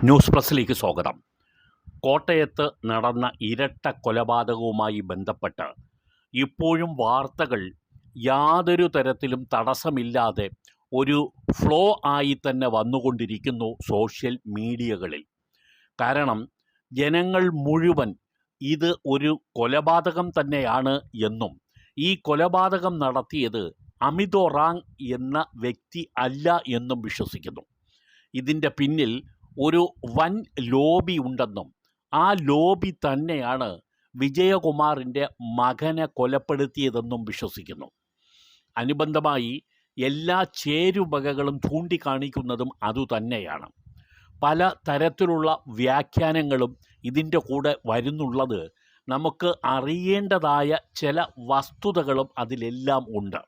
News പ്രസിലേക്ക് സ്വാഗതം. കോട്ടയത്ത് നടന്ന ഇരട്ട കൊലപാതകവുമായി ബന്ധപ്പെട്ട് ഇപ്പോഴും വാർത്തകൾ യാതൊരു തരത്തിലും തടസ്സമില്ലാതെ ഒരു ഫ്ലോ ആയി തന്നെ വന്നുകൊണ്ടിരിക്കുന്നു സോഷ്യൽ മീഡിയകളിൽ. കാരണം ജനങ്ങൾ മുഴുവൻ ഇത് ഒരു കൊലപാതകം തന്നെയാണ് എന്നും ഈ കൊലപാതകം നടത്തിയത് അമിത് ഒറാങ് എന്ന വ്യക്തി അല്ല എന്നും വിശ്വസിക്കുന്നു. ഇതിൻ്റെ പിന്നിൽ ഒരു വൻ ലോബി ഉണ്ടെന്നും ആ ലോബി തന്നെയാണ് വിജയകുമാറിൻ്റെ മകനെ കൊലപ്പെടുത്തിയതെന്നും വിശ്വസിക്കുന്നു. അനുബന്ധമായി എല്ലാ ചേരുവകകളും ചൂണ്ടിക്കാണിക്കുന്നതും അതുതന്നെയാണ്. പല തരത്തിലുള്ള വ്യാഖ്യാനങ്ങളും ഇതിൻ്റെ കൂടെ വരുന്നുള്ളത് നമുക്ക് അറിയേണ്ടതായ ചില വസ്തുതകളും അതിലെല്ലാം ഉണ്ട്.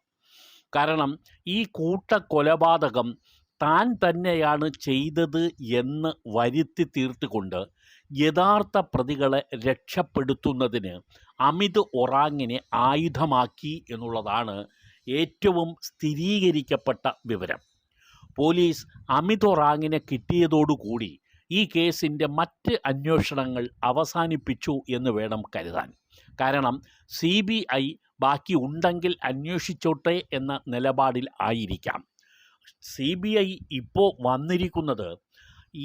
കാരണം ഈ കൂട്ടക്കൊലപാതകം താൻ തന്നെയാണ് ചെയ്തത് എന്ന് വരുത്തി തീർത്തുകൊണ്ട് യഥാർത്ഥ പ്രതികളെ രക്ഷപ്പെടുത്തുന്നതിന് അമിത് ഒറാങ്ങിനെ ആയുധമാക്കി എന്നുള്ളതാണ് ഏറ്റവും സ്ഥിരീകരിക്കപ്പെട്ട വിവരം. പോലീസ് അമിത് ഒറാങ്ങിനെ കിട്ടിയതോടുകൂടി ഈ കേസിൻ്റെ മറ്റ് അന്വേഷണങ്ങൾ അവസാനിപ്പിച്ചു എന്ന് വേണം കരുതാൻ. കാരണം CBI ബാക്കി ഉണ്ടെങ്കിൽ അന്വേഷിച്ചോട്ടെ എന്ന നിലപാടിൽ ആയിരിക്കാം. CBI ഇപ്പോൾ വന്നിരിക്കുന്നത്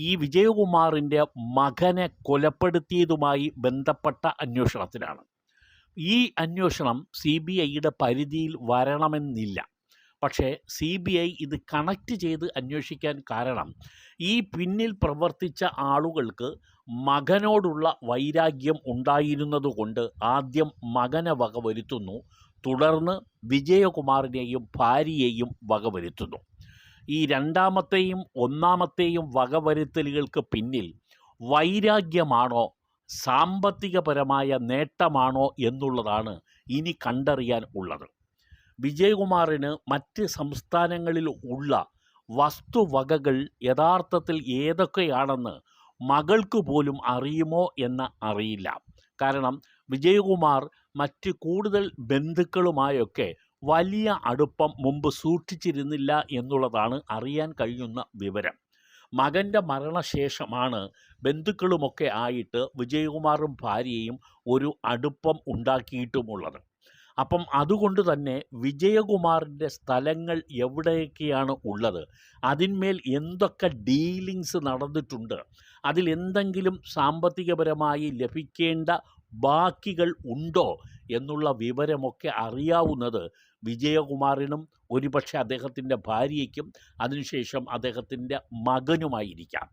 ഈ വിജയകുമാറിൻ്റെ മകനെ കൊലപ്പെടുത്തിയതുമായി ബന്ധപ്പെട്ട അന്വേഷണത്തിലാണ്. ഈ അന്വേഷണം CBIയുടെ പരിധിയിൽ വരണമെന്നില്ല. പക്ഷേ CBI ഇത് കണക്റ്റ് ചെയ്ത് അന്വേഷിക്കാൻ കാരണം ഈ പിന്നിൽ പ്രവർത്തിച്ച ആളുകൾക്ക് മകനോടുള്ള വൈരാഗ്യം ഉണ്ടായിരുന്നതുകൊണ്ട് ആദ്യം മകനെ വകവരുത്തുന്നു, തുടർന്ന് വിജയകുമാറിനെയും ഭാര്യയെയും വകവരുത്തുന്നു. ഈ രണ്ടാമത്തെയും ഒന്നാമത്തെയും വകവരുത്തലുകൾക്ക് പിന്നിൽ വൈരാഗ്യമാണോ സാമ്പത്തികപരമായ നേട്ടമാണോ എന്നുള്ളതാണ് ഇനി കണ്ടറിയാൻ ഉള്ളത്. വിജയകുമാറിന് മറ്റ് സംസ്ഥാനങ്ങളിൽ ഉള്ള വസ്തുവകകൾ യഥാർത്ഥത്തിൽ ഏതൊക്കെയാണെന്ന് മകൾക്ക് പോലും അറിയുമോ എന്ന് അറിയില്ല. കാരണം വിജയകുമാർ മറ്റ് കൂടുതൽ ബന്ധുക്കളുമായൊക്കെ വലിയ അടുപ്പം മുമ്പ് സൂക്ഷിച്ചിരുന്നില്ല എന്നുള്ളതാണ് അറിയാൻ കഴിയുന്ന വിവരം. മകൻ്റെ മരണശേഷമാണ് ബന്ധുക്കളുമൊക്കെ ആയിട്ട് വിജയകുമാറും ഭാര്യയും ഒരു അടുപ്പം ഉണ്ടാക്കിയിട്ടുമുള്ളത്. അപ്പം അതുകൊണ്ട് തന്നെ വിജയകുമാറിൻ്റെ സ്ഥലങ്ങൾ എവിടെയൊക്കെയാണ് ഉള്ളത്, അതിന്മേൽ എന്തൊക്കെ ഡീലിങ്സ് നടന്നിട്ടുണ്ട്, അതിലെന്തെങ്കിലും സാമ്പത്തികപരമായി ലഭിക്കേണ്ട ബാക്കികൾ ഉണ്ടോ എന്നുള്ള വിവരമൊക്കെ അറിയാവുന്നത് വിജയകുമാറിനും ഒരുപക്ഷെ അദ്ദേഹത്തിൻ്റെ ഭാര്യയ്ക്കും അതിനുശേഷം അദ്ദേഹത്തിൻ്റെ മകനുമായിരിക്കാം.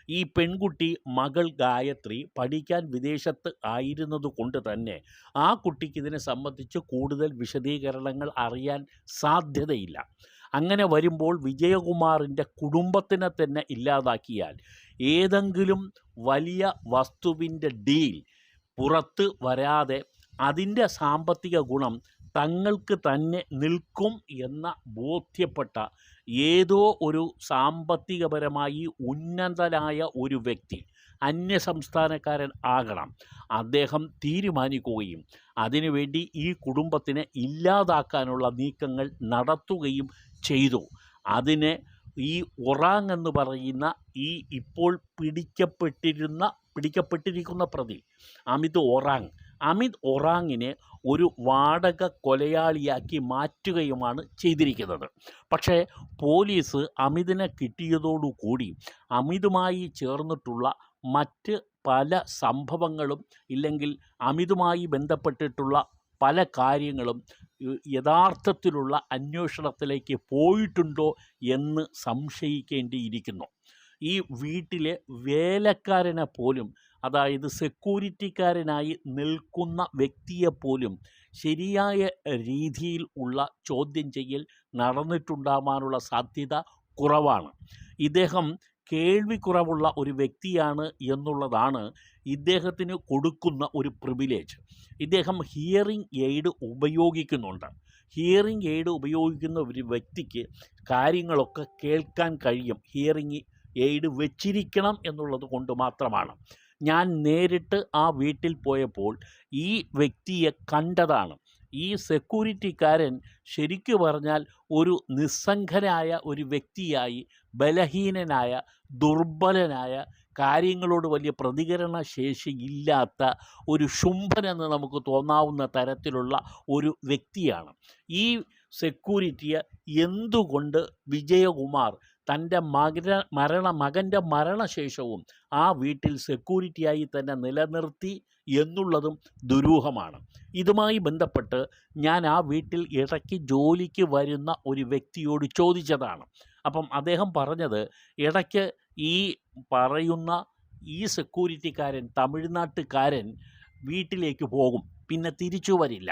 ഈ പെൺകുട്ടി മകൾ ഗായത്രി പഠിക്കാൻ വിദേശത്ത് ആയിരുന്നത് കൊണ്ട് തന്നെ ആ കുട്ടിക്ക് ഇതിനെ സംബന്ധിച്ച് കൂടുതൽ വിശദീകരണങ്ങൾ അറിയാൻ സാധ്യതയില്ല. അങ്ങനെ വരുമ്പോൾ വിജയകുമാറിൻ്റെ കുടുംബത്തിനെ തന്നെ ഇല്ലാതാക്കിയാൽ ഏതെങ്കിലും വലിയ വസ്തുവിൻ്റെ ഡീൽ പുറത്ത് വരാതെ അതിൻ്റെ സാമ്പത്തിക ഗുണം തങ്ങൾക്ക് തന്നെ നിൽക്കും എന്ന ബോധ്യപ്പെട്ട ഏതോ ഒരു സാമ്പത്തികപരമായി ഉന്നതനായ ഒരു വ്യക്തി, അന്യസംസ്ഥാനക്കാരൻ ആകണം, അദ്ദേഹം തീരുമാനിക്കുകയും അതിനുവേണ്ടി ഈ കുടുംബത്തിനെ ഇല്ലാതാക്കാനുള്ള നീക്കങ്ങൾ നടത്തുകയും ചെയ്തു. അതിനെ ഈ ഒറാങ് എന്ന് പറയുന്ന ഈ ഇപ്പോൾ പിടിക്കപ്പെട്ടിരിക്കുന്ന പ്രതി അമിത് ഒറാങ്ങിനെ ഒരു വാടക കൊലയാളിയാക്കി മാറ്റുകയുമാണ് ചെയ്തിരിക്കുന്നത്. പക്ഷേ പോലീസ് അമിതിനെ കിട്ടിയതോടുകൂടി അമിതുമായി ചേർന്നിട്ടുള്ള മറ്റ് പല സംഭവങ്ങളും ഇല്ലെങ്കിൽ അമിതുമായി ബന്ധപ്പെട്ടിട്ടുള്ള പല കാര്യങ്ങളും യഥാർത്ഥത്തിലുള്ള അന്വേഷണത്തിലേക്ക് പോയിട്ടുണ്ടോ എന്ന് സംശയിക്കേണ്ടിയിരിക്കുന്നു. ഈ വീട്ടിലെ വേലക്കാരനെ പോലും, അതായത് സെക്യൂരിറ്റിക്കാരനായി നിൽക്കുന്ന വ്യക്തിയെപ്പോലും ശരിയായ രീതിയിൽ ഉള്ള ചോദ്യം ചെയ്യൽ നടന്നിട്ടുണ്ടാവാനുള്ള സാധ്യത കുറവാണ്. ഇദ്ദേഹം കേൾവിക്കുറവുള്ള ഒരു വ്യക്തിയാണ് എന്നുള്ളതാണ് ഇദ്ദേഹത്തിന് കൊടുക്കുന്ന ഒരു പ്രിവിലേജ്. ഇദ്ദേഹം ഹിയറിംഗ് എയ്ഡ് ഉപയോഗിക്കുന്നുണ്ട്. ഹിയറിംഗ് എയ്ഡ് ഉപയോഗിക്കുന്ന ഒരു വ്യക്തിക്ക് കാര്യങ്ങളൊക്കെ കേൾക്കാൻ കഴിയും. ഹിയറിംഗ് എയ്ഡ് വെച്ചിരിക്കണം എന്നുള്ളത് കൊണ്ട് മാത്രമാണ്. ഞാൻ നേരിട്ട് ആ വീട്ടിൽ പോയപ്പോൾ ഈ വ്യക്തിയെ കണ്ടതാണ്. ഈ സെക്യൂരിറ്റിക്കാരൻ ശരിക്കു പറഞ്ഞാൽ ഒരു നിസ്സംഗനായ ഒരു വ്യക്തിയായി, ബലഹീനനായ, ദുർബലനായ, കാര്യങ്ങളോട് വലിയ പ്രതികരണ ശേഷി ഇല്ലാത്ത ഒരു ശുംഭനെന്ന് നമുക്ക് തോന്നാവുന്ന തരത്തിലുള്ള ഒരു വ്യക്തിയാണ്. ഈ സെക്യൂരിറ്റിയെ എന്തുകൊണ്ട് വിജയകുമാർ തൻ്റെ മകൻ്റെ മരണശേഷവും ആ വീട്ടിൽ സെക്യൂരിറ്റിയായി തന്നെ നിലനിർത്തി എന്നുള്ളതും ദുരൂഹമാണ്. ഇതുമായി ബന്ധപ്പെട്ട് ഞാൻ ആ വീട്ടിൽ ഇടയ്ക്ക് ജോലിക്ക് വരുന്ന ഒരു വ്യക്തിയോട് ചോദിച്ചതാണ്. അപ്പം അദ്ദേഹം പറഞ്ഞത്, ഇടയ്ക്ക് ഈ പറയുന്ന ഈ സെക്യൂരിറ്റിക്കാരൻ, തമിഴ്നാട്ടുകാരൻ വീട്ടിലേക്ക് പോകും, പിന്നെ തിരിച്ചു വരില്ല.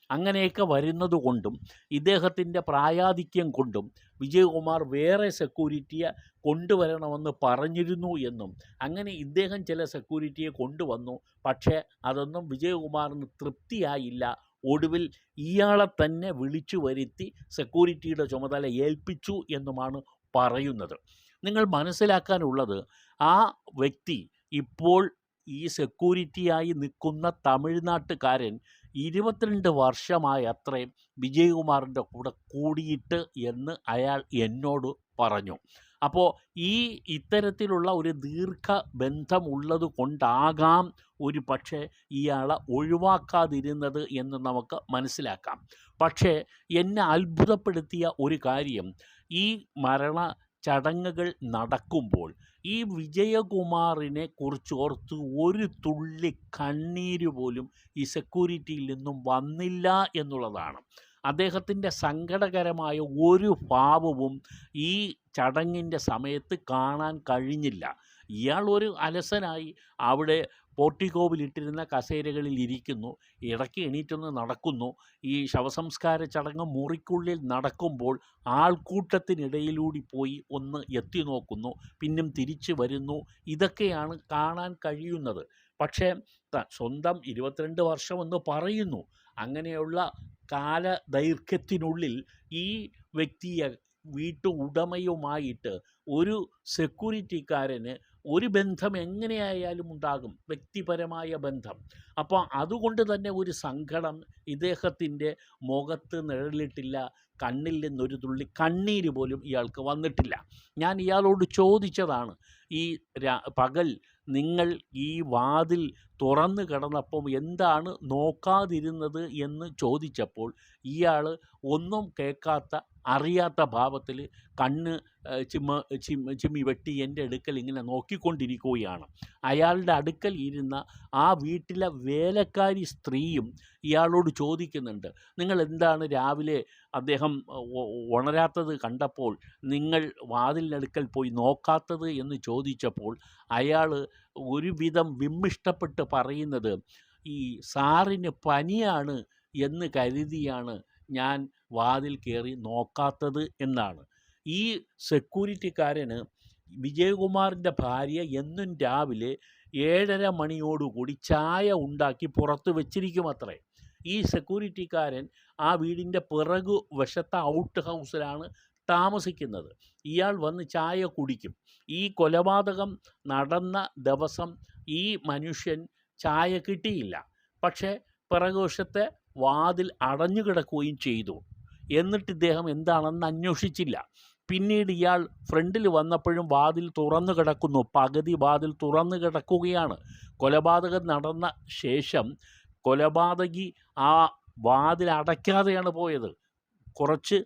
അങ്ങനെയൊക്കെ വരുന്നത് കൊണ്ടും ഇദ്ദേഹത്തിൻ്റെ പ്രായാധിക്യം കൊണ്ടും വിജയകുമാർ വേറെ സെക്യൂരിറ്റിയെ കൊണ്ടുവരണമെന്ന് പറഞ്ഞിരുന്നു എന്നും, അങ്ങനെ ഇദ്ദേഹം ചില സെക്യൂരിറ്റിയെ കൊണ്ടുവന്നു, പക്ഷേ അതൊന്നും വിജയകുമാറിന് തൃപ്തിയായില്ല. ഒടുവിൽ ഇയാളെ തന്നെ വിളിച്ചു വരുത്തി സെക്യൂരിറ്റിയുടെ ചുമതല ഏൽപ്പിച്ചു എന്നുമാണ് പറയുന്നത്. നിങ്ങൾ മനസ്സിലാക്കാനുള്ളത്, ആ വ്യക്തി ഇപ്പോൾ ഈ സെക്യൂരിറ്റിയായി നിൽക്കുന്ന തമിഴ്നാട്ടുകാരൻ 22 വർഷമായി അത്രയും വിജയകുമാറിൻ്റെ കൂടെ കൂടിയിട്ട് എന്ന് അയാൾ എന്നോട് പറഞ്ഞു. അപ്പോൾ ഇത്തരത്തിലുള്ള ഒരു ദീർഘബന്ധമുള്ളത് കൊണ്ടാകാം ഒരു പക്ഷേ ഇയാളെ ഒഴിവാക്കാതിരുന്നത് എന്ന് നമുക്ക് മനസ്സിലാക്കാം. പക്ഷേ എന്നെ അത്ഭുതപ്പെടുത്തിയ ഒരു കാര്യം, ഈ മരണ ചടങ്ങുകൾ നടക്കുമ്പോൾ ഈ വിജയകുമാറിനെ കുറിച്ചോർത്ത് ഒരു തുള്ളി കണ്ണീര് പോലും ഈ സെക്യൂരിറ്റിയിൽ നിന്നും വന്നില്ല എന്നുള്ളതാണ്. അദ്ദേഹത്തിൻ്റെ സങ്കടകരമായ ഒരു ഭാവവും ഈ ചടങ്ങിൻ്റെ സമയത്ത് കാണാൻ കഴിഞ്ഞില്ല. ഇയാൾ ഒരു അലസനായി അവിടെ പോർട്ടിക്കോവിലിട്ടിരുന്ന കസേരകളിൽ ഇരിക്കുന്നു, ഇടയ്ക്ക് എണീറ്റൊന്ന് നടക്കുന്നു. ഈ ശവസംസ്കാര ചടങ്ങ് മുറിക്കുള്ളിൽ നടക്കുമ്പോൾ ആൾക്കൂട്ടത്തിനിടയിലൂടെ പോയി ഒന്ന് എത്തി നോക്കുന്നു, പിന്നും തിരിച്ചു വരുന്നു. ഇതൊക്കെയാണ് കാണാൻ കഴിയുന്നത്. പക്ഷേ സ്വന്തം 22 വർഷമെന്ന് പറയുന്നു. അങ്ങനെയുള്ള കാലദൈർഘ്യത്തിനുള്ളിൽ ഈ വ്യക്തിയെ വീട്ടു ഉടമയുമായിട്ട് ഒരു സെക്യൂരിറ്റിക്കാരന് ഒരു ബന്ധം എങ്ങനെയായാലും ഉണ്ടാകും, വ്യക്തിപരമായ ബന്ധം. അപ്പോൾ അതുകൊണ്ട് തന്നെ ഒരു സങ്കടം ഇദ്ദേഹത്തിൻ്റെ മുഖത്ത് നിഴലിട്ടില്ല, കണ്ണിൽ നിന്നൊരു തുള്ളി കണ്ണീര് പോലും ഇയാൾക്ക് വന്നിട്ടില്ല. ഞാൻ ഇയാളോട് ചോദിച്ചതാണ്, ഈ പകൽ നിങ്ങൾ ഈ വാതിൽ തുറന്നു കിടന്നപ്പം എന്താണ് നോക്കാതിരുന്നത് എന്ന് ചോദിച്ചപ്പോൾ ഇയാൾ ഒന്നും കേൾക്കാത്ത, അറിയാത്ത ഭാവത്തിൽ കണ്ണ് ചിമ്മി വെട്ടി എൻ്റെ അടുക്കൽ ഇങ്ങനെ നോക്കിക്കൊണ്ടിരിക്കുകയാണ്. അയാളുടെ അടുക്കൽ ഇരുന്ന ആ വീട്ടിലെ വേലക്കാരി സ്ത്രീയും ഇയാളോട് ചോദിക്കുന്നുണ്ട്, നിങ്ങൾ എന്താണ് രാവിലെ അദ്ദേഹം ഉണരാത്തത് കണ്ടപ്പോൾ നിങ്ങൾ വാതിലിനടുക്കൽ പോയി നോക്കാത്തത് എന്ന് ചോദിച്ചപ്പോൾ അയാൾ ഒരുവിധം വിമ്മിഷ്ടപ്പെട്ട് പറയുന്നത്, ഈ സാറിന് പനിയാണ് എന്ന് കരുതിയാണ് ഞാൻ വാതിൽ കയറി നോക്കാത്തത് എന്നാണ്. ഈ സെക്യൂരിറ്റിക്കാരന് വിജയകുമാറിൻ്റെ ഭാര്യ എന്നും രാവിലെ 7:30 മണിയോടുകൂടി ചായ ഉണ്ടാക്കി പുറത്ത് വെച്ചിരിക്കുമത്രേ. ഈ സെക്യൂരിറ്റിക്കാരൻ ആ വീടിൻ്റെ പിറകു വശത്തെ ഔട്ട് ഹൗസിലാണ് താമസിക്കുന്നത്. ഇയാൾ വന്ന് ചായ കുടിക്കും. ഈ കൊലപാതകം നടന്ന ദിവസം ഈ മനുഷ്യൻ ചായ കിട്ടിയില്ല, പക്ഷേ പിറകുവശത്തെ വാതിൽ അടഞ്ഞു കിടക്കുകയും ചെയ്തു. എന്നിട്ട് ഇദ്ദേഹം എന്താണെന്ന് അന്വേഷിച്ചില്ല. പിന്നീട് ഇയാൾ ഫ്രണ്ടിൽ വന്നപ്പോഴും വാതിൽ തുറന്നു കിടക്കുന്നു, പകുതി വാതിൽ തുറന്നു കിടക്കുകയാണ്. കൊലപാതകം നടന്ന ശേഷം കൊലപാതകി ആ വാതിൽ അടയ്ക്കാതെയാണ് പോയത്, കുറച്ച്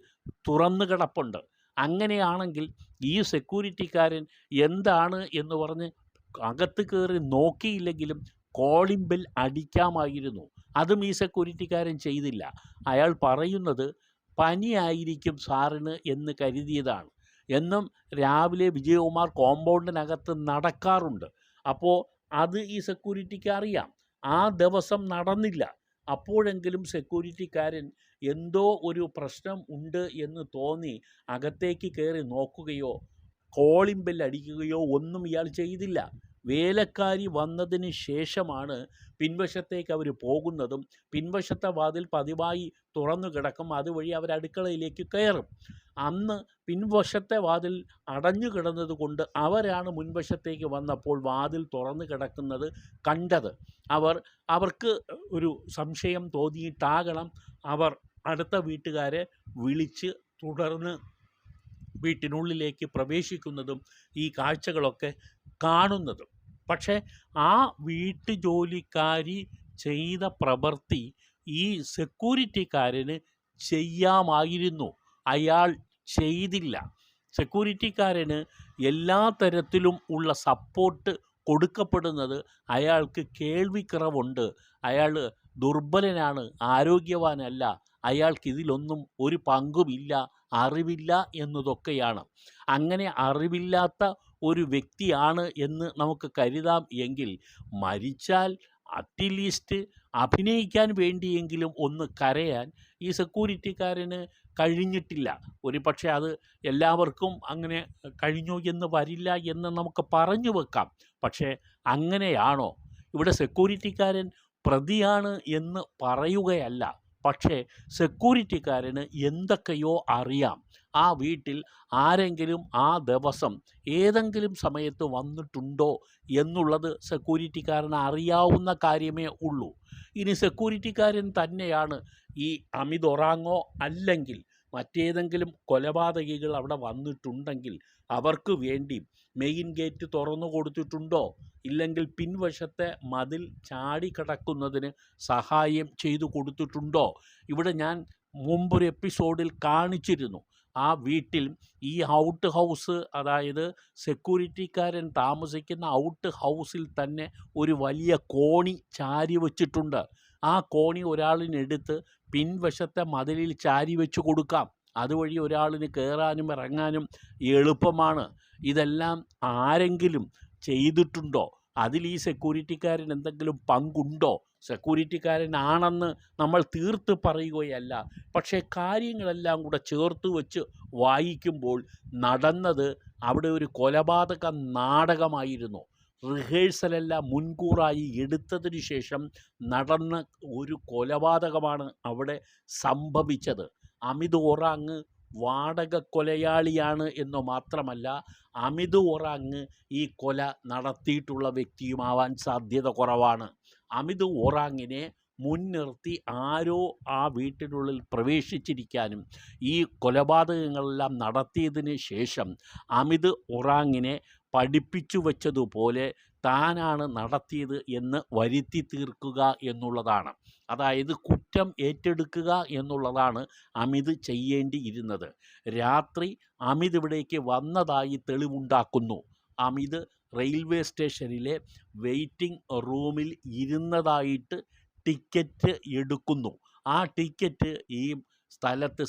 തുറന്നു കിടപ്പുണ്ട്. അങ്ങനെയാണെങ്കിൽ ഈ സെക്യൂരിറ്റിക്കാരൻ എന്താണ് എന്ന് പറഞ്ഞ് അകത്ത് കയറി നോക്കിയില്ലെങ്കിലും കോളിംഗ് ബെൽ അടിക്കാമായിരുന്നു. അതും ഈ സെക്യൂരിറ്റിക്കാരൻ ചെയ്തില്ല. അയാൾ പറയുന്നത് പനിയായിരിക്കും സാറിന് എന്ന് കരുതിയതാണ്. എന്നും രാവിലെ വിജയകുമാർ കോമ്പൗണ്ടിനകത്ത് നടക്കാറുണ്ട്. അപ്പോൾ അത് ഈ സെക്യൂരിറ്റിക്ക് അറിയാം. ആ ദിവസം നടന്നില്ല. അപ്പോഴെങ്കിലും സെക്യൂരിറ്റിക്കാരൻ എന്തോ ഒരു പ്രശ്നം ഉണ്ട് എന്ന് തോന്നി അകത്തേക്ക് കയറി നോക്കുകയോ കോളിംഗ് ബെൽ അടിക്കുകയോ ഒന്നും ഇയാൾ ചെയ്തില്ല. വേലക്കാരി വന്നതിന് ശേഷമാണ് പിൻവശത്തേക്ക് അവർ പോകുന്നതും പിൻവശത്തെ വാതിൽ പതിവായി തുറന്നു കിടക്കും. അതുവഴി അവർ അടുക്കളയിലേക്ക് കയറും. അന്ന് പിൻവശത്തെ വാതിൽ അടഞ്ഞു കിടന്നത് കൊണ്ട് അവരാണ് മുൻവശത്തേക്ക് വന്നപ്പോൾ വാതിൽ തുറന്നു കിടക്കുന്നത് കണ്ടത്. അവർക്ക് ഒരു സംശയം തോന്നിയിട്ടാകണം അവർ അടുത്ത വീട്ടുകാരെ വിളിച്ച് തുടർന്ന് വീട്ടിനുള്ളിലേക്ക് പ്രവേശിക്കുന്നതും ഈ കാഴ്ചകളൊക്കെ കാണുന്നത്. പക്ഷേ ആ വീട്ടുജോലിക്കാരി ചെയ്ത പ്രവൃത്തി ഈ സെക്യൂരിറ്റിക്കാരന് ചെയ്യാമായിരുന്നു. അയാൾ ചെയ്തില്ല. സെക്യൂരിറ്റിക്കാരന് എല്ലാ തരത്തിലും ഉള്ള സപ്പോർട്ട് കൊടുക്കപ്പെടുന്നത് അയാൾക്ക് കേൾവിക്കുറവുണ്ട്, അയാൾ ദുർബലനാണ്, ആരോഗ്യവാനല്ല, അയാൾക്ക് ഇതിലൊന്നും ഒരു പങ്കുമില്ല, അറിവില്ല എന്നതൊക്കെയാണ്. അങ്ങനെ അറിവില്ലാത്ത ഒരു വ്യക്തിയാണ് എന്ന് നമുക്ക് കരുതാം എങ്കിൽ മരിച്ചാൽ അറ്റ്ലീസ്റ്റ് അഭിനയിക്കാൻ വേണ്ടിയെങ്കിലും ഒന്ന് കരയാൻ ഈ സെക്യൂരിറ്റിക്കാരന് കഴിഞ്ഞിട്ടില്ല. ഒരു പക്ഷേ അത് എല്ലാവർക്കും അങ്ങനെ കഴിഞ്ഞു എന്ന് വരില്ല എന്ന് നമുക്ക് പറഞ്ഞു വെക്കാം. പക്ഷേ അങ്ങനെയാണോ? ഇവിടെ സെക്യൂരിറ്റിക്കാരൻ പ്രതിയാണ് എന്ന് പറയുകയല്ല, പക്ഷേ സെക്യൂരിറ്റിക്കാരന് എന്തൊക്കെയോ അറിയാം. ആ വീട്ടിൽ ആരെങ്കിലും ആ ദിവസം ഏതെങ്കിലും സമയത്ത് വന്നിട്ടുണ്ടോ എന്നുള്ളത് സെക്യൂരിറ്റിക്കാരന് അറിയാവുന്ന കാര്യമേ ഉള്ളൂ. ഇനി സെക്യൂരിറ്റിക്കാരൻ തന്നെയാണ് ഈ അമിത് ഒറാങ്ങോ അല്ലെങ്കിൽ മറ്റേതെങ്കിലും കൊലപാതകികൾ അവിടെ വന്നിട്ടുണ്ടെങ്കിൽ അവർക്ക് വേണ്ടി മെയിൻ ഗേറ്റ് തുറന്നു കൊടുത്തിട്ടുണ്ടോ, ഇല്ലെങ്കിൽ പിൻവശത്തെ മതിൽ ചാടിക്കടക്കുന്നതിന് സഹായം ചെയ്തു കൊടുത്തിട്ടുണ്ടോ? ഇവിടെ ഞാൻ മുമ്പൊരു എപ്പിസോഡിൽ കാണിച്ചിരുന്നു. ആ വീട്ടിൽ ഈ ഔട്ട് ഹൗസ്, അതായത് സെക്യൂരിറ്റിക്കാരൻ താമസിക്കുന്ന ഔട്ട് ഹൗസിൽ തന്നെ ഒരു വലിയ കോണി ചാരി വച്ചിട്ടുണ്ട്. ആ കോണി ഒരാളിനെടുത്ത് പിൻവശത്തെ മതിലിൽ ചാരി വെച്ച് കൊടുക്കാം. അതുവഴി ഒരാളിന് കയറാനും ഇറങ്ങാനും എളുപ്പമാണ്. ഇതെല്ലാം ആരെങ്കിലും ചെയ്തിട്ടുണ്ടോ? അതിൽ ഈ സെക്യൂരിറ്റിക്കാരൻ എന്തെങ്കിലും പങ്കുണ്ടോ? സെക്യൂരിറ്റിക്കാരനാണെന്ന് നമ്മൾ തീർത്ത് പറയുകയല്ല, പക്ഷേ കാര്യങ്ങളെല്ലാം കൂടെ ചേർത്ത് വെച്ച് വായിക്കുമ്പോൾ നടന്നത് അവിടെ ഒരു കൊലപാതക നാടകമായിരുന്നു. റിഹേഴ്സലെല്ലാം മുൻകൂറായി എടുത്തതിന് ശേഷം നടന്ന ഒരു കൊലപാതകമാണ് അവിടെ സംഭവിച്ചത്. അമിത് ഒറാങ് വാടക കൊലയാളിയാണ് എന്ന് മാത്രമല്ല, അമിത് ഒറാങ് ഈ കൊല നടത്തിയിട്ടുള്ള വ്യക്തിയുമാവാൻ സാധ്യത കുറവാണ്. അമിത് ഒറാങ്ങിനെ മുൻനിർത്തി ആരോ ആ വീട്ടിനുള്ളിൽ പ്രവേശിച്ചിരിക്കാനും ഈ കൊലപാതകങ്ങളെല്ലാം നടത്തിയതിന് ശേഷം അമിത് ഒറാങ്ങിനെ പഠിപ്പിച്ചു വച്ചതുപോലെ താനാണ് നടത്തിയത് എന്ന് വരുത്തി തീർക്കുക എന്നുള്ളതാണ്. അതായത് കുറ്റം ഏറ്റെടുക്കുക എന്നുള്ളതാണ് അമിത് ചെയ്യേണ്ടിയിരുന്നത്. രാത്രി അമിത് ഇവിടേക്ക് വന്നതായി തെളിവുണ്ടാക്കുന്നു. അമിത് റെയിൽവേ സ്റ്റേഷനിലെ വെയിറ്റിംഗ് റൂമിൽ ഇരുന്നതായിട്ട് ടിക്കറ്റ് എടുക്കുന്നു. ആ ടിക്കറ്റ് ഈ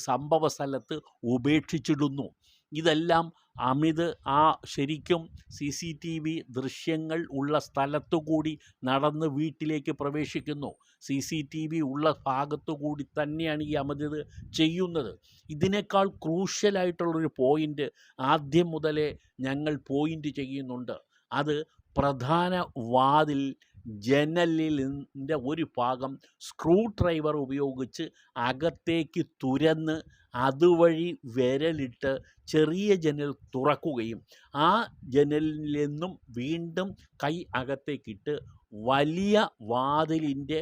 സംഭവ സ്ഥലത്ത് ഉപേക്ഷിച്ചിടുന്നു. ഇതെല്ലാം അമിത് ആ ശരിക്കും CCTV ദൃശ്യങ്ങൾ ഉള്ള സ്ഥലത്തു കൂടി നടന്ന് വീട്ടിലേക്ക് പ്രവേശിക്കുന്നു. CCTV ഉള്ള ഭാഗത്തു കൂടി തന്നെയാണ് ഈ അമിത് ചെയ്യുന്നത്. ഇതിനേക്കാൾ ക്രൂഷ്യലായിട്ടുള്ളൊരു പോയിൻ്റ് ആദ്യം മുതലേ ഞങ്ങൾ പോയിൻ്റ് ചെയ്യുന്നുണ്ട്. അത് പ്രധാന വാതിൽ ജനലിൻ്റെ ഒരു ഭാഗം സ്ക്രൂ ഡ്രൈവർ ഉപയോഗിച്ച് അകത്തേക്ക് തുരന്ന് അതുവഴി വിരലിട്ട് ചെറിയ ജനൽ തുറക്കുകയും ആ ജനലിൽ നിന്നും വീണ്ടും കൈ അകത്തേക്കിട്ട് വലിയ വാതിലിൻ്റെ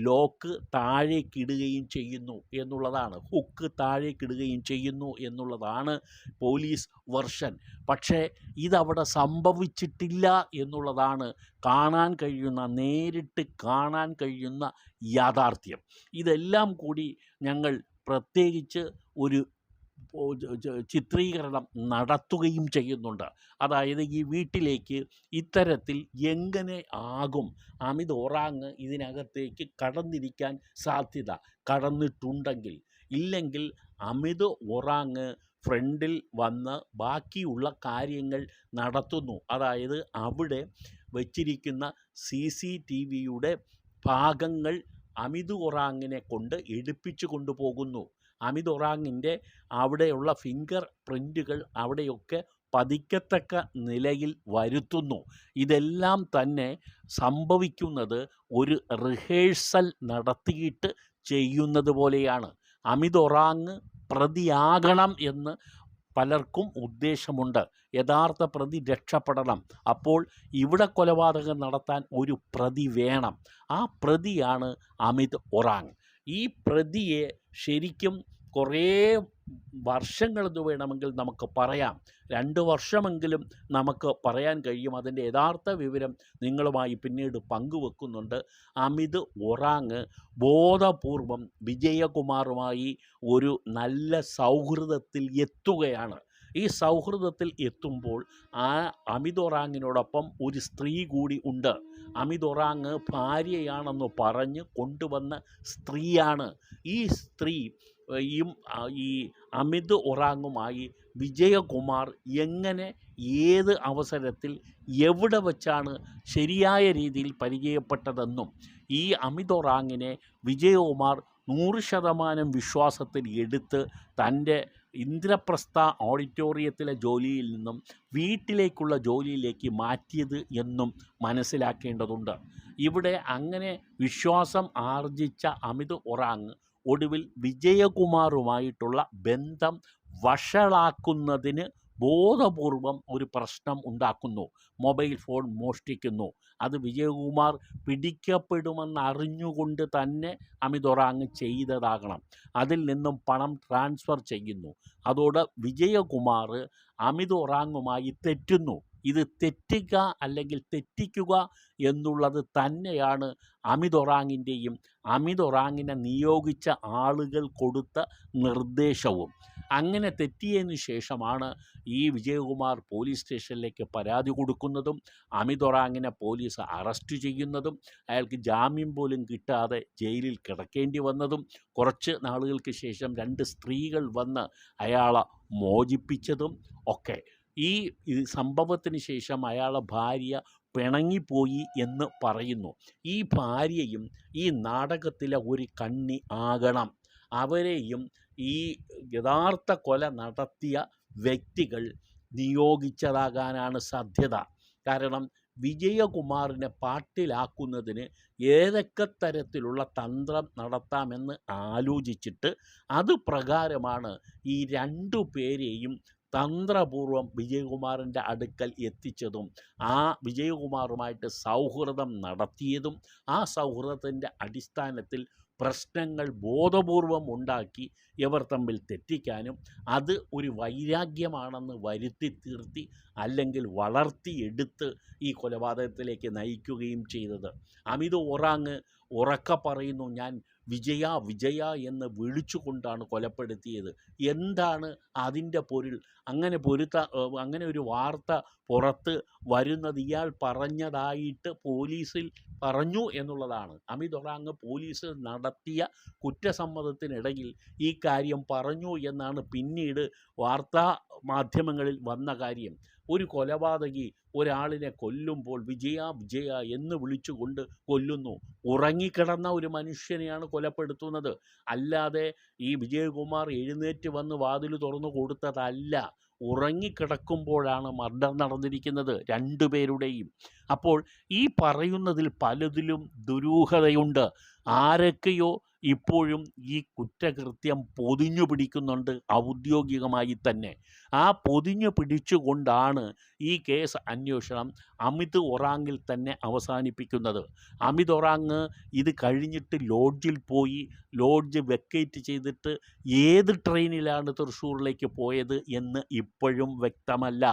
ലോക്ക് താഴേക്കിടുകയും ചെയ്യുന്നു എന്നുള്ളതാണ്. ഹുക്ക് താഴേക്കിടുകയും ചെയ്യുന്നു എന്നുള്ളതാണ് പോലീസ് വെർഷൻ. പക്ഷേ ഇതവിടെ സംഭവിച്ചിട്ടില്ല എന്നുള്ളതാണ് കാണാൻ കഴിയുന്ന, നേരിട്ട് കാണാൻ കഴിയുന്ന യാഥാർത്ഥ്യം. ഇതെല്ലാം കൂടി ഞങ്ങൾ പ്രത്യേകിച്ച് ഒരു ചിത്രീകരണം നടത്തുകയും ചെയ്യുന്നുണ്ട്. അതായത് ഈ വീട്ടിലേക്ക് ഇത്തരത്തിൽ എങ്ങനെ ആകും അമിത് ഒറാങ് ഇതിനകത്തേക്ക് കടന്നിരിക്കാൻ സാധ്യത, കടന്നിട്ടുണ്ടെങ്കിൽ. ഇല്ലെങ്കിൽ അമിത് ഒറാങ് ഫ്രണ്ടിൽ വന്ന് ബാക്കിയുള്ള കാര്യങ്ങൾ നടത്തുന്നു. അതായത് അവിടെ വച്ചിരിക്കുന്ന CCTVയുടെ ഭാഗങ്ങൾ അമിത് ഒറാങ്ങിനെ കൊണ്ട് എടുപ്പിച്ചു കൊണ്ടുപോകുന്നു. അമിത് ഒറാങ്ങിൻ്റെ അവിടെയുള്ള ഫിംഗർ പ്രിൻറ്റുകൾ അവിടെയൊക്കെ പതിക്കത്തക്ക നിലയിൽ വരുത്തുന്നു. ഇതെല്ലാം തന്നെ സംഭവിക്കുന്നത് ഒരു റിഹേഴ്സൽ നടത്തിയിട്ട് ചെയ്യുന്നത് പോലെയാണ്. അമിത് ഒറാങ് പ്രതിയാകണം എന്ന് പലർക്കും ഉദ്ദേശമുണ്ട്. യഥാർത്ഥ പ്രതി രക്ഷപ്പെടണം. അപ്പോൾ ഇവിടെ കൊലപാതകം നടത്താൻ ഒരു പ്രതി വേണം. ആ പ്രതിയാണ് അമിത് ഒറാങ്. ഈ പ്രതിയെ ശരിക്കും കുറേ വർഷങ്ങളെന്ന് വേണമെങ്കിൽ നമുക്ക് പറയാം. 2 വർഷമെങ്കിലും നമുക്ക് പറയാൻ കഴിയും. അതിൻ്റെ യഥാർത്ഥ വിവരം നിങ്ങളുമായി പിന്നീട് പങ്കുവെക്കുന്നുണ്ട്. അമിത് ഒറാങ് ബോധപൂർവം വിജയകുമാറുമായി ഒരു നല്ല സൗഹൃദത്തിൽ എത്തുകയാണ്. ഈ സൗഹൃദത്തിൽ എത്തുമ്പോൾ ആ അമിത് ഒറാങ്ങിനോടൊപ്പം ഒരു സ്ത്രീ കൂടി ഉണ്ട്. അമിത് ഒറാങ് ഭാര്യയാണെന്ന് പറഞ്ഞ് കൊണ്ടുവന്ന സ്ത്രീയാണ്. ഈ സ്ത്രീ ഈ അമിത് ഒറാങ്ങുമായി വിജയകുമാർ എങ്ങനെ, ഏത് അവസരത്തിൽ, എവിടെ വച്ചാണ് ശരിയായ രീതിയിൽ പരിചയപ്പെട്ടതെന്നും ഈ അമിത് ഒറാങ്ങിനെ വിജയകുമാർ 100% വിശ്വാസത്തിൽ എടുത്ത് തൻ്റെ ഇന്ദ്രപ്രസ്ഥ ഓഡിറ്റോറിയത്തിലെ ജോലിയിൽ നിന്നും വീട്ടിലേക്കുള്ള ജോലിയിലേക്ക് മാറ്റിയത് എന്നും മനസ്സിലാക്കേണ്ടതുണ്ട്. ഇവിടെ അങ്ങനെ വിശ്വാസം ആർജിച്ച അമിത് ഒറാങ് ഒടുവിൽ വിജയകുമാറുമായിട്ടുള്ള ബന്ധം വഷളാക്കുന്നതിന് ബോധപൂർവം ഒരു പ്രശ്നം ഉണ്ടാക്കുന്നു. മൊബൈൽ ഫോൺ മോഷ്ടിക്കുന്നു. അത് വിജയകുമാർ പിടിക്കപ്പെടുമെന്നറിഞ്ഞുകൊണ്ട് തന്നെ അമിത് ഒറാങ് ചെയ്തതാകണം. അതിൽ നിന്നും പണം ട്രാൻസ്ഫർ ചെയ്യുന്നു. അതോടെ വിജയകുമാർ അമിത് ഒറാങ്ങുമായി തെറ്റുന്നു. ഇത് തെറ്റുക അല്ലെങ്കിൽ തെറ്റിക്കുക എന്നുള്ളത് തന്നെയാണ് അമിത് ഒറാങ്ങിൻ്റെയും അമിത് ഒറാങ്ങിനെ നിയോഗിച്ച ആളുകൾ കൊടുത്ത നിർദ്ദേശവും. അങ്ങനെ തെറ്റിയതിന് ശേഷമാണ് ഈ വിജയകുമാർ പോലീസ് സ്റ്റേഷനിലേക്ക് പരാതി കൊടുക്കുന്നതും അമിത് ഒറാങ്ങിനെ പോലീസ് അറസ്റ്റ് ചെയ്യുന്നതും അയാൾക്ക് ജാമ്യം പോലും കിട്ടാതെ ജയിലിൽ കിടക്കേണ്ടി വന്നതും കുറച്ച് നാളുകൾക്ക് ശേഷം 2 സ്ത്രീകൾ വന്ന് അയാളെ മോചിപ്പിച്ചതും ഒക്കെ. ഈ സംഭവത്തിന് ശേഷം അയാളെ ഭാര്യ പിണങ്ങിപ്പോയി എന്ന് പറയുന്നു. ഈ ഭാര്യയും ഈ നാടകത്തിലെ ഒരു കണ്ണി ആകണം. അവരെയും ഈ യഥാർത്ഥ കൊല നടത്തിയ വ്യക്തികൾ നിയോഗിച്ചതാകാനാണ് സാധ്യത. കാരണം വിജയകുമാറിനെ പാട്ടിലാക്കുന്നതിന് ഏതൊക്കെ തരത്തിലുള്ള തന്ത്രം നടത്താമെന്ന് ആലോചിച്ചിട്ട് അത് പ്രകാരമാണ് ഈ 2 പേരെയും തന്ത്രപൂർവം വിജയകുമാറിൻ്റെ അടുക്കൽ എത്തിച്ചതും ആ വിജയകുമാറുമായിട്ട് സൗഹൃദം നടത്തിയതും ആ സൗഹൃദത്തിൻ്റെ അടിസ്ഥാനത്തിൽ പ്രശ്നങ്ങൾ ബോധപൂർവം ഉണ്ടാക്കി ഇവർ തമ്മിൽ തെറ്റിക്കാനും അത് ഒരു വൈരാഗ്യമാണെന്ന് വരുത്തി തീർത്തി അല്ലെങ്കിൽ വളർത്തിയെടുത്ത് ഈ കൊലപാതകത്തിലേക്ക് നയിക്കുകയും ചെയ്തത്. അമിത് ഒറാങ് ഉറക്കെ പറയുന്നു, ഞാൻ വിജയ വിജയ എന്ന് വിളിച്ചുകൊണ്ടാണ് കൊലപ്പെടുത്തിയത്. എന്താണ് അതിൻ്റെ പൊരുൾ? അങ്ങനെ ഒരു വാർത്ത പുറത്ത് വരുന്നത് ഇയാൾ പറഞ്ഞതായിട്ട് പോലീസിൽ പറഞ്ഞു എന്നുള്ളതാണ്. അമിത് ഒറാങ് പോലീസ് നടത്തിയ കുറ്റസമ്മതത്തിനിടയിൽ ഈ കാര്യം പറഞ്ഞു എന്നാണ് പിന്നീട് വാർത്താ മാധ്യമങ്ങളിൽ വന്ന കാര്യം. ഒരു കൊലപാതകി ഒരാളിനെ കൊല്ലുമ്പോൾ വിജയ വിജയ എന്ന് വിളിച്ചുകൊണ്ട് കൊല്ലുന്നു. ഉറങ്ങിക്കിടന്ന ഒരു മനുഷ്യനെയാണ് കൊലപ്പെടുത്തുന്നത്. അല്ലാതെ ഈ വിജയകുമാർ എഴുന്നേറ്റ് വന്ന് വാതിൽ തുറന്നു കൊടുത്തതല്ല. ഉറങ്ങിക്കിടക്കുമ്പോഴാണ് മർഡർ നടന്നിരിക്കുന്നത് 2 പേരുടെയും. അപ്പോൾ ഈ പറയുന്നതിൽ പലതിലും ദുരൂഹതയുണ്ട്. ആരൊക്കെയോ ഇപ്പോഴും ഈ കുറ്റകൃത്യം പൊതിഞ്ഞു പിടിക്കുന്നുണ്ട് ഔദ്യോഗികമായി തന്നെ. ആ പൊതിഞ്ഞു പിടിച്ചുകൊണ്ടാണ് ഈ കേസ് അന്വേഷണം അമിത് ഒറാങ്ങിൽ തന്നെ അവസാനിപ്പിക്കുന്നത്. അമിത് ഒറാങ് ഇത് കഴിഞ്ഞിട്ട് ലോഡ്ജിൽ പോയി ലോഡ്ജ് വെക്കേറ്റ് ചെയ്തിട്ട് ഏത് ട്രെയിനിലാണ് തൃശ്ശൂരിലേക്ക് പോയത് എന്ന് ഇപ്പോഴും വ്യക്തമല്ല.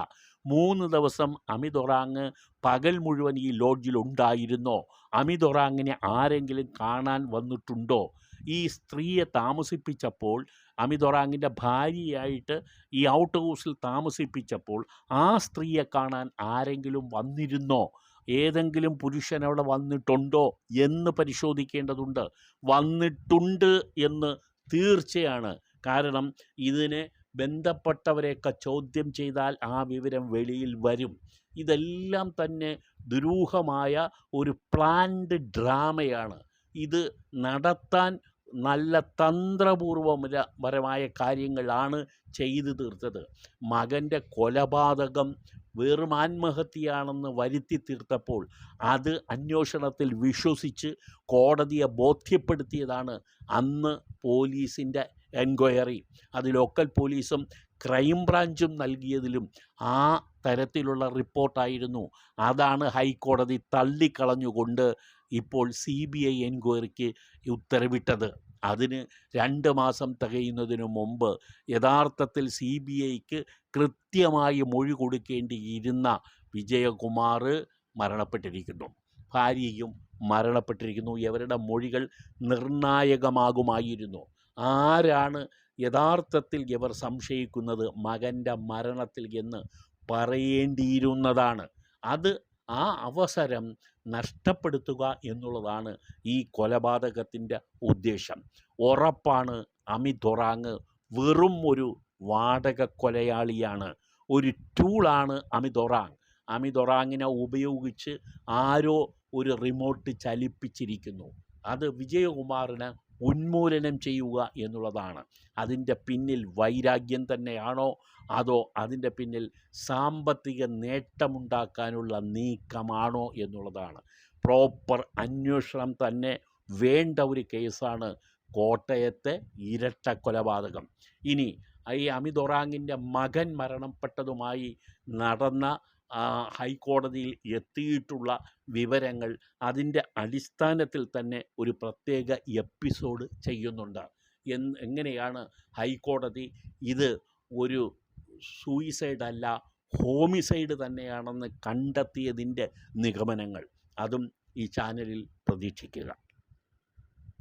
3 ദിവസം അമിത് ഒറാങ് പകൽ മുഴുവൻ ഈ ലോഡ്ജിലുണ്ടായിരുന്നോ? അമിത് ഒറാങ്ങിനെ ആരെങ്കിലും കാണാൻ വന്നിട്ടുണ്ടോ? ഈ സ്ത്രീയെ താമസിപ്പിച്ചപ്പോൾ അമിത് ഒറാങ്ങിൻ്റെ ഭാര്യയായിട്ട് ഈ ഔട്ട് ഹൗസിൽ താമസിപ്പിച്ചപ്പോൾ ആ സ്ത്രീയെ കാണാൻ ആരെങ്കിലും വന്നിരുന്നോ? ഏതെങ്കിലും പുരുഷൻ അവിടെ വന്നിട്ടുണ്ടോ എന്ന് പരിശോധിക്കേണ്ടതുണ്ട്. വന്നിട്ടുണ്ട് എന്ന് തീർച്ചയാണ്. കാരണം ഇതിനെ ബന്ധപ്പെട്ടവരെയൊക്കെ ചോദ്യം ചെയ്താൽ ആ വിവരം വെളിയിൽ വരും. ഇതെല്ലാം തന്നെ ദുരൂഹമായ ഒരു പ്ലാൻഡ് ഡ്രാമയാണ്. ഇത് നടത്താൻ നല്ല തന്ത്രപൂർവപരമായ കാര്യങ്ങളാണ് ചെയ്തു തീർത്തത്. മകൻ്റെ കൊലപാതകം വെറും ആത്മഹത്യയാണെന്ന് വരുത്തി തീർത്തപ്പോൾ അത് അന്വേഷണത്തിൽ വിശ്വസിച്ച് കോടതിയെ ബോധ്യപ്പെടുത്തിയതാണ് അന്ന് പോലീസിൻ്റെ എൻക്വയറി. അത് ലോക്കൽ പോലീസും ക്രൈംബ്രാഞ്ചും നൽകിയതിലും ആ തരത്തിലുള്ള റിപ്പോർട്ടായിരുന്നു. അതാണ് ഹൈക്കോടതി തള്ളിക്കളഞ്ഞുകൊണ്ട് ഇപ്പോൾ CBI എൻക്വയറിക്ക് ഉത്തരവിട്ടത്. അതിന് 2 മാസം തികയുന്നതിനു മുമ്പ് യഥാർത്ഥത്തിൽ CBIക്ക് കൃത്യമായി മൊഴി കൊടുക്കേണ്ടിയിരുന്ന വിജയകുമാർ മരണപ്പെട്ടിരിക്കുന്നു. ഭാര്യയും മരണപ്പെട്ടിരിക്കുന്നു. ഇവരുടെ മൊഴികൾ നിർണായകമാകുമായിരുന്നു. ആരാണ് യഥാർത്ഥത്തിൽ ഇവർ സംശയിക്കുന്നത് മകൻ്റെ മരണത്തിൽ എന്ന് പറയേണ്ടിയിരുന്നതാണ്. അത് ആ അവസരം നഷ്ടപ്പെടുത്തുക എന്നുള്ളതാണ് ഈ കൊലപാതകത്തിൻ്റെ ഉദ്ദേശം. ഉറപ്പാണ് അമിത് ഒറാങ് വെറും ഒരു വാടക കൊലയാളിയാണ്, ഒരു ടൂളാണ് അമിത് ഒറാങ്. അമിത് ഒറാങ്ങിനെ ഉപയോഗിച്ച് ആരോ ഒരു റിമോട്ട് ചലിപ്പിച്ചിരിക്കുന്നു. അത് വിജയകുമാറിനെ ഉന്മൂലനം ചെയ്യുക എന്നുള്ളതാണ്. അതിൻ്റെ പിന്നിൽ വൈരാഗ്യം തന്നെയാണോ അതോ അതിൻ്റെ പിന്നിൽ സാമ്പത്തിക നേട്ടമുണ്ടാക്കാനുള്ള നീക്കമാണോ എന്നുള്ളതാണ്. പ്രോപ്പർ അന്വേഷണം തന്നെ വേണ്ട ഒരു കേസാണ് കോട്ടയത്തെ ഇരട്ട കൊലപാതകം. ഇനി ഈ അമിത് ഒറാങ്ങിൻ്റെ മകൻ മരണപ്പെട്ടതുമായി നടന്ന ഹൈക്കോടതിയിൽ എത്തിയിട്ടുള്ള വിവരങ്ങൾ, അതിൻ്റെ അടിസ്ഥാനത്തിൽ തന്നെ ഒരു പ്രത്യേക എപ്പിസോഡ് ചെയ്യുന്നുണ്ട്. എങ്ങനെയാണ് ഹൈക്കോടതി ഇത് ഒരു സൂയിസൈഡ് അല്ല ഹോമിസൈഡ് തന്നെയാണെന്ന് കണ്ടെത്തിയതിൻ്റെ നിഗമനങ്ങൾ, അതും ഈ ചാനലിൽ പ്രതീക്ഷിക്കുക.